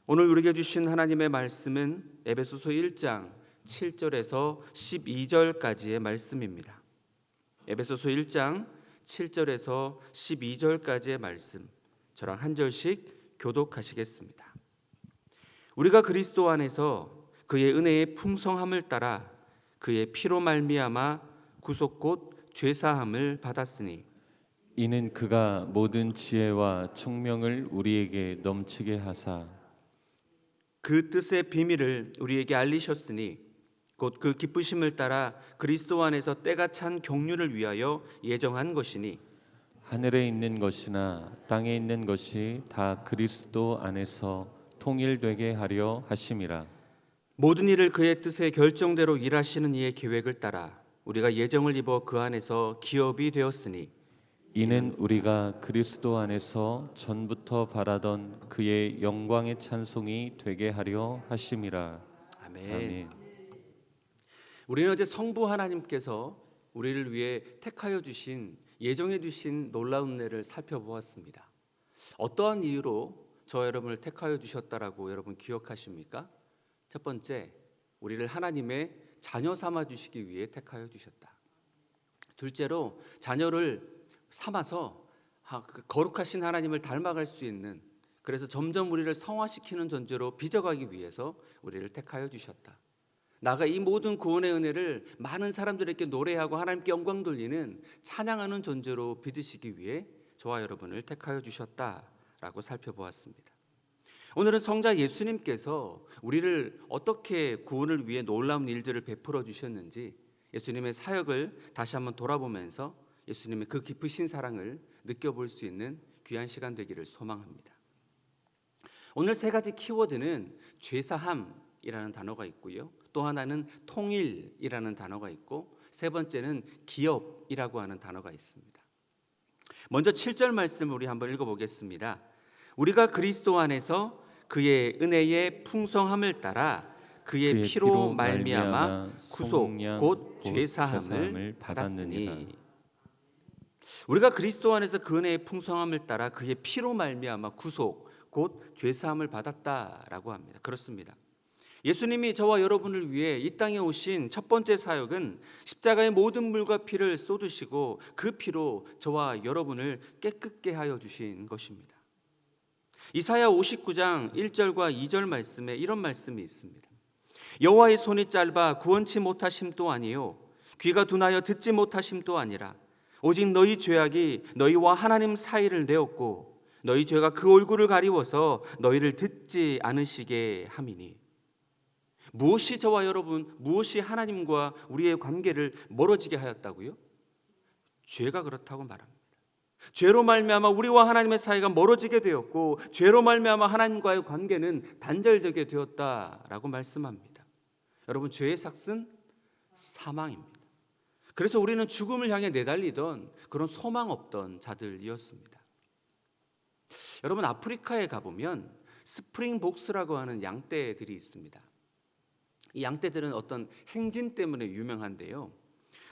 오늘 우리에게 주신 하나님의 말씀은 에베소서 1장 7절에서 12절까지의 말씀입니다. 에베소서 1장 7절에서 12절까지의 말씀, 저랑 한 절씩 교독하시겠습니다. 우리가 그리스도 안에서 그의 은혜의 풍성함을 따라 그의 피로 말미암아 구속 곧 죄사함을 받았으니 이는 그가 모든 지혜와 총명을 우리에게 넘치게 하사 그 뜻의 비밀을 우리에게 알리셨으니 곧 그 기쁘심을 따라 그리스도 안에서 때가 찬 경륜을 위하여 예정한 것이니 하늘에 있는 것이나 땅에 있는 것이 다 그리스도 안에서 통일되게 하려 하심이라. 모든 일을 그의 뜻의 결정대로 일하시는 이의 계획을 따라 우리가 예정을 입어 그 안에서 기업이 되었으니 이는 우리가 그리스도 안에서 전부터 바라던 그의 영광의 찬송이 되게 하려 하심이라. 아멘. 아멘. 우리는 어제 성부 하나님께서 우리를 위해 택하여 주신 예정해 주신 놀라운 은혜를 살펴보았습니다. 어떠한 이유로 저 여러분을 택하여 주셨다라고 여러분 기억하십니까? 첫 번째, 우리를 하나님의 자녀 삼아 주시기 위해 택하여 주셨다. 둘째로, 자녀를 삼아서 거룩하신 하나님을 닮아갈 수 있는, 그래서 점점 우리를 성화시키는 존재로 빚어가기 위해서 우리를 택하여 주셨다. 나가 이 모든 구원의 은혜를 많은 사람들에게 노래하고 하나님께 영광 돌리는 찬양하는 존재로 빚으시기 위해 저와 여러분을 택하여 주셨다라고 살펴보았습니다. 오늘은 성자 예수님께서 우리를 어떻게 구원을 위해 놀라운 일들을 베풀어 주셨는지 예수님의 사역을 다시 한번 돌아보면서 예수님의 그 깊으신 사랑을 느껴볼 수 있는 귀한 시간 되기를 소망합니다. 오늘 세 가지 키워드는 죄사함이라는 단어가 있고요, 또 하나는 통일이라는 단어가 있고, 세 번째는 기업이라고 하는 단어가 있습니다. 먼저 7절 말씀을 우리 한번 읽어보겠습니다. 우리가 그리스도 안에서 그의 은혜의 풍성함을 따라 그의 피로 말미암아 구속 곧 죄사함을 받았으니, 우리가 그리스도 안에서 그 은혜의 풍성함을 따라 그의 피로 말미암아 구속 곧 죄사함을 받았다라고 합니다. 그렇습니다. 예수님이 저와 여러분을 위해 이 땅에 오신 첫 번째 사역은 십자가의 모든 물과 피를 쏟으시고 그 피로 저와 여러분을 깨끗게 하여 주신 것입니다. 이사야 59장 1절과 2절 말씀에 이런 말씀이 있습니다. 여호와의 손이 짧아 구원치 못하심도 아니요 귀가 둔하여 듣지 못하심도 아니라 오직 너희 죄악이 너희와 하나님 사이를 내었고 너희 죄가 그 얼굴을 가리워서 너희를 듣지 않으시게 함이니. 무엇이 저와 여러분, 무엇이 하나님과 우리의 관계를 멀어지게 하였다고요? 죄가 그렇다고 말합니다. 죄로 말미암아 우리와 하나님의 사이가 멀어지게 되었고 죄로 말미암아 하나님과의 관계는 단절되게 되었다라고 말씀합니다. 여러분, 죄의 삭은 사망입니다. 그래서 우리는 죽음을 향해 내달리던 그런 소망 없던 자들이었습니다. 여러분, 아프리카에 가보면 스프링복스라고 하는 양떼들이 있습니다. 이 양떼들은 어떤 행진 때문에 유명한데요,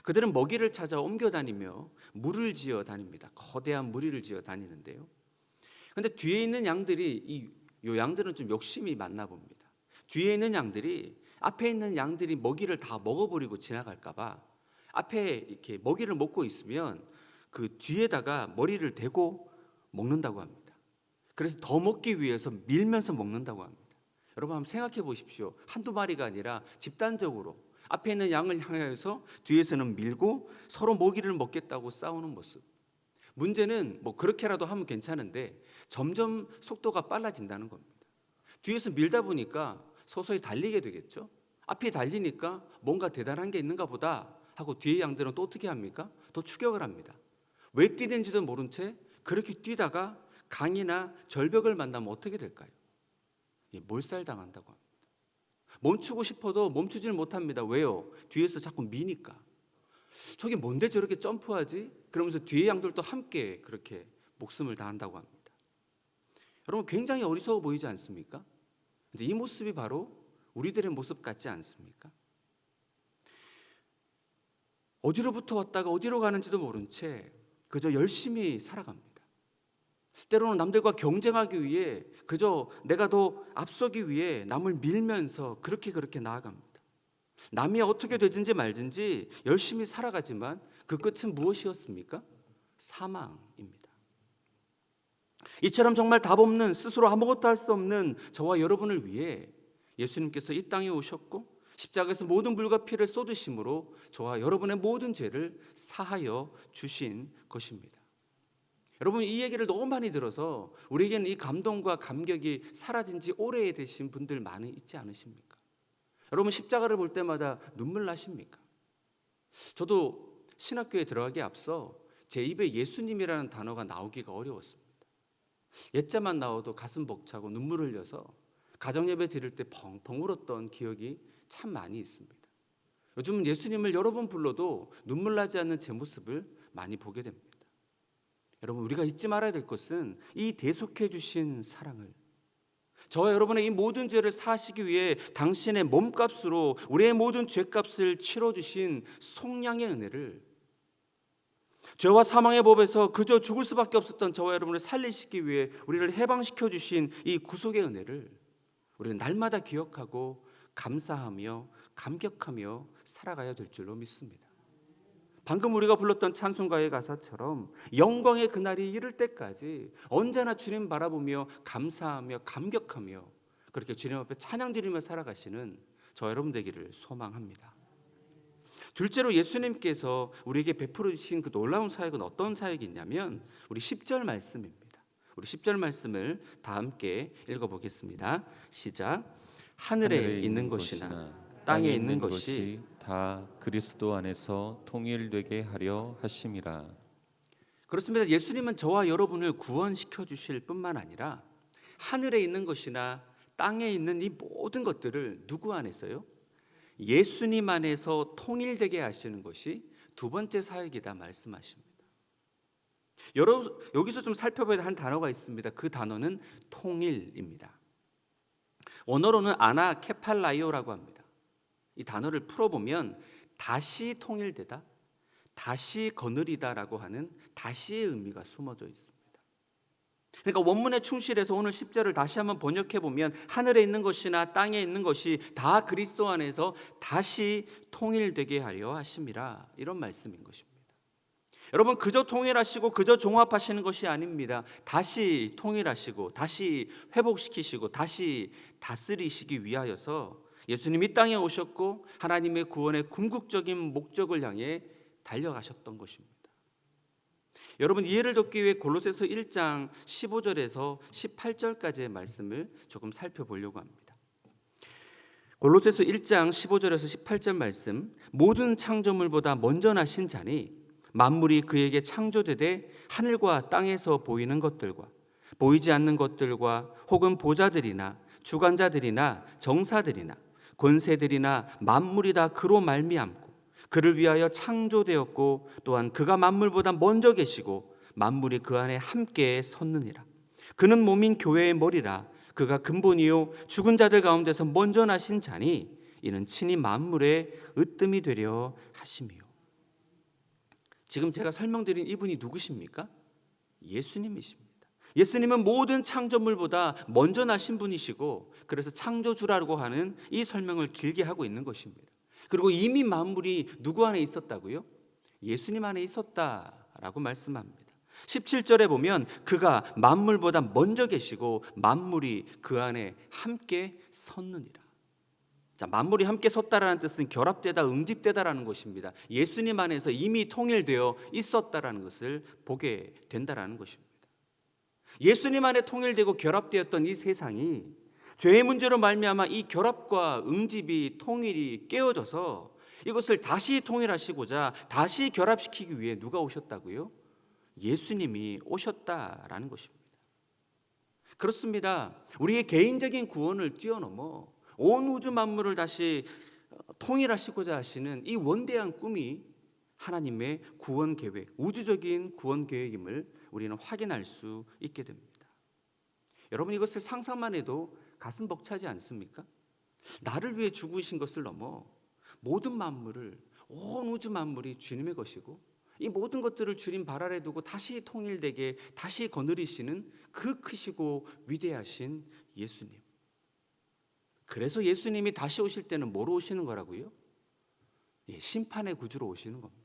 그들은 먹이를 찾아 옮겨 다니며 물을 지어 다닙니다. 거대한 무리를 지어 다니는데요, 그런데 뒤에 있는 양들이 이 양들은 좀 욕심이 많나 봅니다. 뒤에 있는 양들이 앞에 있는 양들이 먹이를 다 먹어버리고 지나갈까 봐 앞에 이렇게 먹이를 먹고 있으면 그 뒤에다가 머리를 대고 먹는다고 합니다. 그래서 더 먹기 위해서 밀면서 먹는다고 합니다. 여러분, 한번 생각해 보십시오. 한두 마리가 아니라 집단적으로 앞에 있는 양을 향해서 뒤에서는 밀고 서로 먹이를 먹겠다고 싸우는 모습. 문제는 뭐 그렇게라도 하면 괜찮은데 점점 속도가 빨라진다는 겁니다. 뒤에서 밀다 보니까 서서히 달리게 되겠죠. 앞에 달리니까 뭔가 대단한 게 있는가 보다 하고 뒤에 양들은 또 어떻게 합니까? 더 추격을 합니다. 왜 뛰는지도 모른 채 그렇게 뛰다가 강이나 절벽을 만나면 어떻게 될까요? 몰살당한다고 합니다. 멈추고 싶어도 멈추질 못합니다. 왜요? 뒤에서 자꾸 미니까. 저게 뭔데 저렇게 점프하지? 그러면서 뒤에 양들도 함께 그렇게 목숨을 다한다고 합니다. 여러분, 굉장히 어리석어 보이지 않습니까? 근데 이 모습이 바로 우리들의 모습 같지 않습니까? 어디로부터 왔다가 어디로 가는지도 모른 채 그저 열심히 살아갑니다. 때로는 남들과 경쟁하기 위해 그저 내가 더 앞서기 위해 남을 밀면서 그렇게 나아갑니다. 남이 어떻게 되든지 말든지 열심히 살아가지만 그 끝은 무엇이었습니까? 사망입니다. 이처럼 정말 답 없는, 스스로 아무것도 할 수 없는 저와 여러분을 위해 예수님께서 이 땅에 오셨고 십자가에서 모든 불과 피를 쏟으심으로 저와 여러분의 모든 죄를 사하여 주신 것입니다. 여러분, 이 얘기를 너무 많이 들어서 우리에게는 이 감동과 감격이 사라진 지 오래되신 분들 많이 있지 않으십니까? 여러분, 십자가를 볼 때마다 눈물 나십니까? 저도 신학교에 들어가기에 앞서 제 입에 예수님이라는 단어가 나오기가 어려웠습니다. 옛자만 나와도 가슴 벅차고 눈물 흘려서 가정예배 드릴 때 펑펑 울었던 기억이 참 많이 있습니다. 요즘은 예수님을 여러 번 불러도 눈물 나지 않는 제 모습을 많이 보게 됩니다. 여러분, 우리가 잊지 말아야 될 것은 이 대속해 주신 사랑을, 저와 여러분의 이 모든 죄를 사하시기 위해 당신의 몸값으로 우리의 모든 죄값을 치러주신 속량의 은혜를, 죄와 사망의 법에서 그저 죽을 수밖에 없었던 저와 여러분을 살리시기 위해 우리를 해방시켜 주신 이 구속의 은혜를 우리는 날마다 기억하고 감사하며 감격하며 살아가야 될 줄로 믿습니다. 방금 우리가 불렀던 찬송가의 가사처럼 영광의 그날이 이를 때까지 언제나 주님 바라보며 감사하며 감격하며 그렇게 주님 앞에 찬양 드리며 살아가시는 저 여러분 되기를 소망합니다. 둘째로 예수님께서 우리에게 베풀어 주신 그 놀라운 사역은 어떤 사역이냐면 우리 10절 말씀입니다. 우리 10절 말씀을 다 함께 읽어보겠습니다. 시작. 하늘에 있는 것이나 땅에 있는 것이 다 그리스도 안에서 통일되게 하려 하심이라. 그렇습니다. 예수님은 저와 여러분을 구원시켜 주실 뿐만 아니라 하늘에 있는 것이나 땅에 있는 이 모든 것들을 누구 안에서요? 예수님 안에서 통일되게 하시는 것이 두 번째 사역이다 말씀하십니다. 여기서 좀 살펴봐야 할 단어가 있습니다. 그 단어는 통일입니다. 원어로는 아나케팔라이오라고 합니다. 이 단어를 풀어보면 다시 통일되다, 다시 거느리다라고 하는 다시의 의미가 숨어져 있습니다. 그러니까 원문에 충실해서 오늘 10절을 다시 한번 번역해 보면 하늘에 있는 것이나 땅에 있는 것이 다 그리스도 안에서 다시 통일되게 하려 하심이라, 이런 말씀인 것입니다. 여러분, 그저 통일하시고 그저 종합하시는 것이 아닙니다. 다시 통일하시고 다시 회복시키시고 다시 다스리시기 위하여서 예수님이 이 땅에 오셨고 하나님의 구원의 궁극적인 목적을 향해 달려가셨던 것입니다. 여러분, 이해를 돕기 위해 골로새서 1장 15절에서 18절까지의 말씀을 조금 살펴보려고 합니다. 골로새서 1장 15절에서 18절 말씀, 모든 창조물보다 먼저 나신 자니 만물이 그에게 창조되되 하늘과 땅에서 보이는 것들과 보이지 않는 것들과 혹은 보좌들이나 주관자들이나 정사들이나 권세들이나 만물이 다 그로 말미암고 그를 위하여 창조되었고 또한 그가 만물보다 먼저 계시고 만물이 그 안에 함께 섰느니라. 그는 몸인 교회의 머리라. 그가 근본이요 죽은 자들 가운데서 먼저 나신 자니 이는 친히 만물의 으뜸이 되려 하심이요. 지금 제가 설명드린 이분이 누구십니까? 예수님이십니다. 예수님은 모든 창조물보다 먼저 나신 분이시고 그래서 창조주라고 하는 이 설명을 길게 하고 있는 것입니다. 그리고 이미 만물이 누구 안에 있었다고요? 예수님 안에 있었다라고 말씀합니다. 17절에 보면 그가 만물보다 먼저 계시고 만물이 그 안에 함께 섰느니라. 자, 만물이 함께 섰다라는 뜻은 결합되다, 응집되다라는 것입니다. 예수님 안에서 이미 통일되어 있었다라는 것을 보게 된다라는 것입니다. 예수님 안에 통일되고 결합되었던 이 세상이 죄의 문제로 말미암아 이 결합과 응집이, 통일이 깨어져서 이것을 다시 통일하시고자 다시 결합시키기 위해 누가 오셨다고요? 예수님이 오셨다라는 것입니다. 그렇습니다. 우리의 개인적인 구원을 뛰어넘어 온 우주 만물을 다시 통일하시고자 하시는 이 원대한 꿈이 하나님의 구원 계획, 우주적인 구원 계획임을 우리는 확인할 수 있게 됩니다. 여러분, 이것을 상상만 해도 가슴 벅차지 않습니까? 나를 위해 죽으신 것을 넘어 모든 만물을, 온 우주 만물이 주님의 것이고 이 모든 것들을 주님 발 아래 두고 다시 통일되게 다시 거느리시는 그 크시고 위대하신 예수님. 그래서 예수님이 다시 오실 때는 뭐로 오시는 거라고요? 심판의 구주로 오시는 겁니다.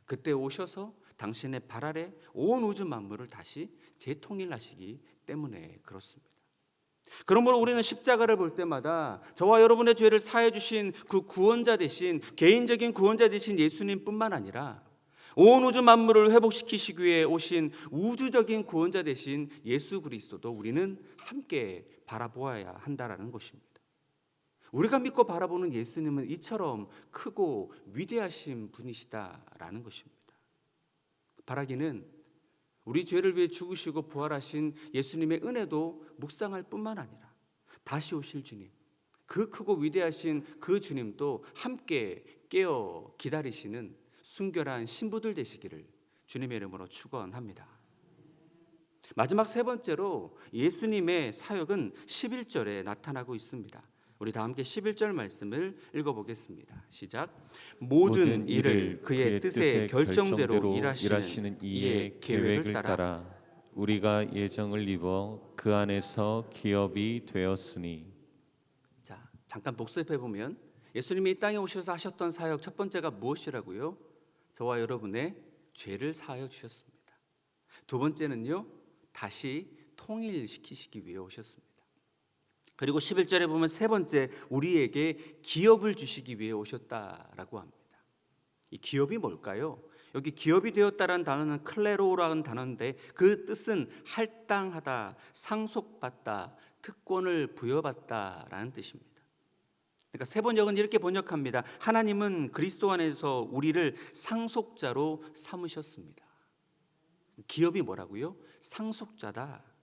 그때 오셔서 당신의 발 아래 온 우주 만물을 다시 재통일하시기 때문에 그렇습니다. 그러므로 우리는 십자가를 볼 때마다 저와 여러분의 죄를 사해 주신 그 구원자 되신, 개인적인 구원자 되신 예수님뿐만 아니라 온 우주 만물을 회복시키시기 위해 오신 우주적인 구원자 되신 예수 그리스도도 우리는 함께 바라보아야 한다라는 것입니다. 우리가 믿고 바라보는 예수님은 이처럼 크고 위대하신 분이시다라는 것입니다. 바라기는 우리 죄를 위해 죽으시고 부활하신 예수님의 은혜도 묵상할 뿐만 아니라 다시 오실 주님, 그 크고 위대하신 그 주님도 함께 깨어 기다리시는 순결한 신부들 되시기를 주님의 이름으로 축원합니다. 마지막 세 번째로 예수님의 사역은 11절에 나타나고 있습니다. 우리 다 함께 11절 말씀을 읽어보겠습니다. 시작. 모든 일을 그의 뜻의 결정대로 일하시는 이의 계획을 따라 우리가 예정을 입어 그 안에서 기업이 되었으니. 자, 잠깐 복습해 보면 예수님이 이 땅에 오셔서 하셨던 사역 첫 번째가 무엇이라고요? 저와 여러분의 죄를 사하여 주셨습니다. 두 번째는요, 다시 통일시키시기 위해 오셨습니다. 그리고 11절에 보면 세 번째, 우리에게 기업을 주시기 위해 오셨다라고 합니다. 이 기업이 뭘까요? 여기 기업이 되었다라는 단어는 클레로라는 단어인데 그 뜻은 할당하다, 상속받다, 특권을 부여받다라는 뜻입니다. 그러니까 세 번역은 이렇게 번역합니다. 하나님은 그리스도 안에서 우리를 상속자로 삼으셨습니다. 기업이 뭐라고요? 상속자다.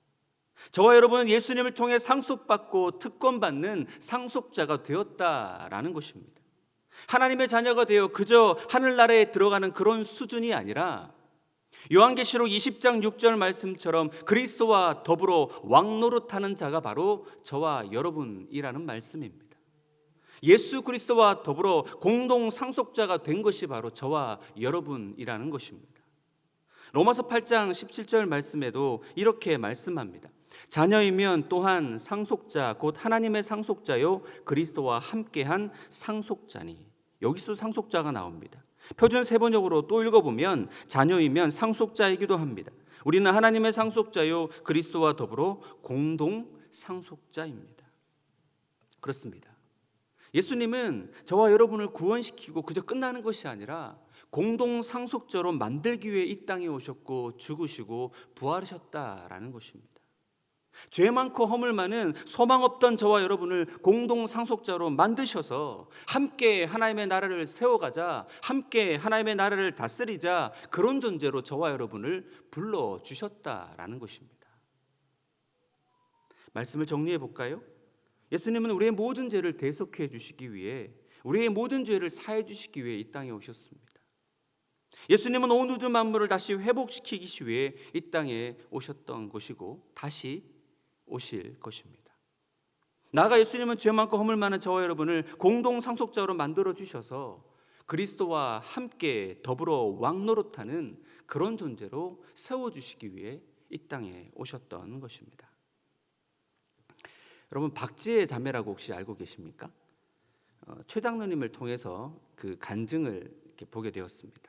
저와 여러분은 예수님을 통해 상속받고 특권받는 상속자가 되었다라는 것입니다. 하나님의 자녀가 되어 그저 하늘나라에 들어가는 그런 수준이 아니라 요한계시록 20장 6절 말씀처럼 그리스도와 더불어 왕노릇하는 자가 바로 저와 여러분이라는 말씀입니다. 예수 그리스도와 더불어 공동 상속자가 된 것이 바로 저와 여러분이라는 것입니다. 로마서 8장 17절 말씀에도 이렇게 말씀합니다. 자녀이면 또한 상속자 곧 하나님의 상속자요 그리스도와 함께한 상속자니. 여기서 상속자가 나옵니다. 표준 세번역으로 또 읽어보면 자녀이면 상속자이기도 합니다. 우리는 하나님의 상속자요 그리스도와 더불어 공동 상속자입니다. 그렇습니다. 예수님은 저와 여러분을 구원시키고 그저 끝나는 것이 아니라 공동 상속자로 만들기 위해 이 땅에 오셨고 죽으시고 부활하셨다라는 것입니다. 죄 많고 허물 많은 소망 없던 저와 여러분을 공동 상속자로 만드셔서 함께 하나님의 나라를 세워가자, 함께 하나님의 나라를 다스리자, 그런 존재로 저와 여러분을 불러주셨다라는 것입니다. 말씀을 정리해 볼까요? 예수님은 우리의 모든 죄를 대속해 주시기 위해, 우리의 모든 죄를 사해 주시기 위해 이 땅에 오셨습니다. 예수님은 온 우주 만물을 다시 회복시키기 위해 이 땅에 오셨던 것이고 다시 오실 것입니다. 나아가 예수님은 죄 많고 허물 많은 저와 여러분을 공동 상속자로 만들어 주셔서 그리스도와 함께 더불어 왕노릇하는 그런 존재로 세워주시기 위해 이 땅에 오셨던 것입니다. 여러분, 박지의 자매라고 혹시 알고 계십니까? 최 장로님을 통해서 그 간증을 이렇게 보게 되었습니다.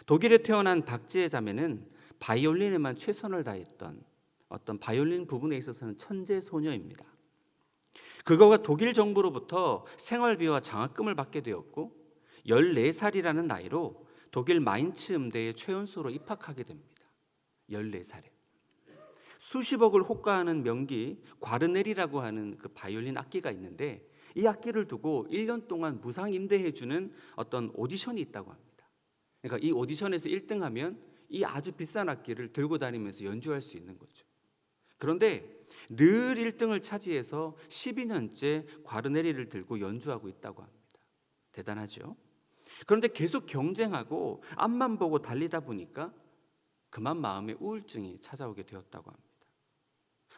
독일에 태어난 박지의 자매는 바이올린에만 최선을 다했던 어떤 바이올린 부분에 있어서는 천재 소녀입니다. 그거가 독일 정부로부터 생활비와 장학금을 받게 되었고 14살이라는 나이로 독일 마인츠 음대의 최연소로 입학하게 됩니다. 14살에. 수십억을 호가하는 명기 과르넬이라고 하는 그 바이올린 악기가 있는데 이 악기를 두고 1년 동안 무상 임대해주는 어떤 오디션이 있다고 합니다. 그러니까 이 오디션에서 1등하면 이 아주 비싼 악기를 들고 다니면서 연주할 수 있는 거죠. 그런데 늘 1등을 차지해서 12년째 과르네리를 들고 연주하고 있다고 합니다. 대단하죠? 그런데 계속 경쟁하고 앞만 보고 달리다 보니까 그만 마음에 우울증이 찾아오게 되었다고 합니다.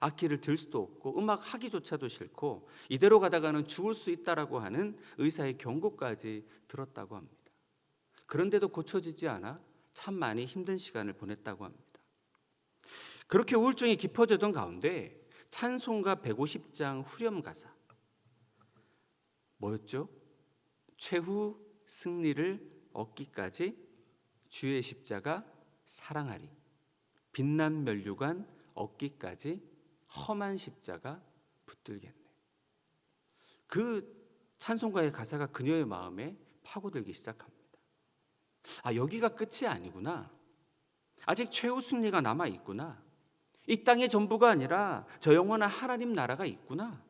악기를 들 수도 없고 음악 하기조차도 싫고 이대로 가다가는 죽을 수 있다라고 하는 의사의 경고까지 들었다고 합니다. 그런데도 고쳐지지 않아 참 많이 힘든 시간을 보냈다고 합니다. 그렇게 우울증이 깊어지던 가운데 찬송가 150장 후렴 가사 뭐였죠? 최후 승리를 얻기까지 주의 십자가 사랑하리. 빛난 면류관 얻기까지 험한 십자가 붙들겠네. 그 찬송가의 가사가 그녀의 마음에 파고들기 시작합니다. 아, 여기가 끝이 아니구나. 아직 최후 승리가 남아 있구나. 이 땅의 전부가 아니라 저 영원한 하나님 나라가 있구나.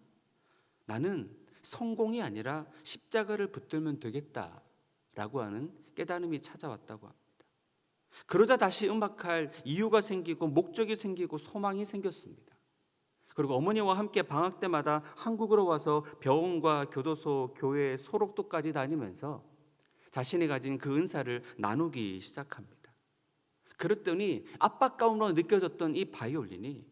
나는 성공이 아니라 십자가를 붙들면 되겠다라고 하는 깨달음이 찾아왔다고 합니다. 그러자 다시 음악할 이유가 생기고 목적이 생기고 소망이 생겼습니다. 그리고 어머니와 함께 방학 때마다 한국으로 와서 병원과 교도소, 교회, 소록도까지 다니면서 자신이 가진 그 은사를 나누기 시작합니다. 그랬더니 압박 가운데 느껴졌던 이 바이올린이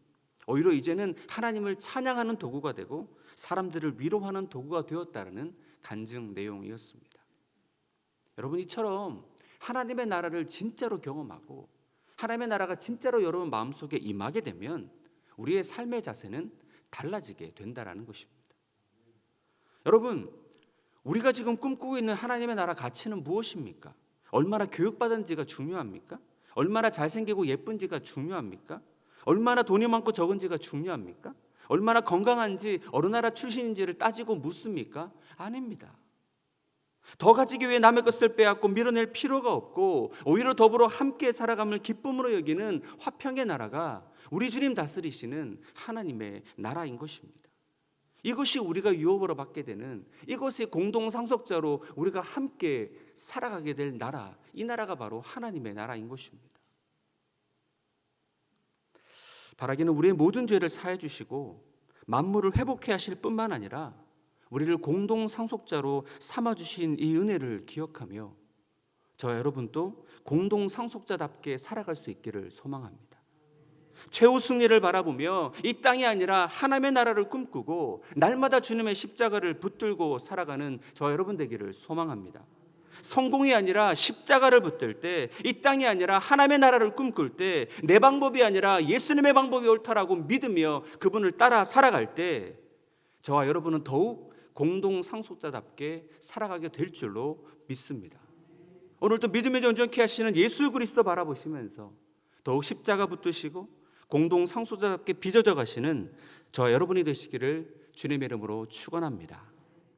오히려 이제는 하나님을 찬양하는 도구가 되고 사람들을 위로하는 도구가 되었다는 간증 내용이었습니다. 여러분, 이처럼 하나님의 나라를 진짜로 경험하고 하나님의 나라가 진짜로 여러분 마음속에 임하게 되면 우리의 삶의 자세는 달라지게 된다는 것입니다. 여러분, 우리가 지금 꿈꾸고 있는 하나님의 나라 가치는 무엇입니까? 얼마나 교육받은지가 중요합니까? 얼마나 잘생기고 예쁜지가 중요합니까? 얼마나 돈이 많고 적은지가 중요합니까? 얼마나 건강한지 어느 나라 출신인지를 따지고 묻습니까? 아닙니다. 더 가지기 위해 남의 것을 빼앗고 밀어낼 필요가 없고 오히려 더불어 함께 살아감을 기쁨으로 여기는 화평의 나라가 우리 주님 다스리시는 하나님의 나라인 것입니다. 이것이 우리가 유업으로 받게 되는, 이것이 공동상속자로 우리가 함께 살아가게 될 나라, 이 나라가 바로 하나님의 나라인 것입니다. 바라기는 우리의 모든 죄를 사해 주시고 만물을 회복해 하실 뿐만 아니라 우리를 공동상속자로 삼아주신 이 은혜를 기억하며 저와 여러분도 공동상속자답게 살아갈 수 있기를 소망합니다. 최후 승리를 바라보며 이 땅이 아니라 하나님의 나라를 꿈꾸고 날마다 주님의 십자가를 붙들고 살아가는 저와 여러분 되기를 소망합니다. 성공이 아니라 십자가를 붙들 때, 이 땅이 아니라 하나님의 나라를 꿈꿀 때, 내 방법이 아니라 예수님의 방법이 옳다라고 믿으며 그분을 따라 살아갈 때 저와 여러분은 더욱 공동상속자답게 살아가게 될 줄로 믿습니다. 오늘도 믿음의 온전케 하시는 예수 그리스도 바라보시면서 더욱 십자가 붙드시고 공동상속자답게 빚어져 가시는 저와 여러분이 되시기를 주님의 이름으로 축원합니다.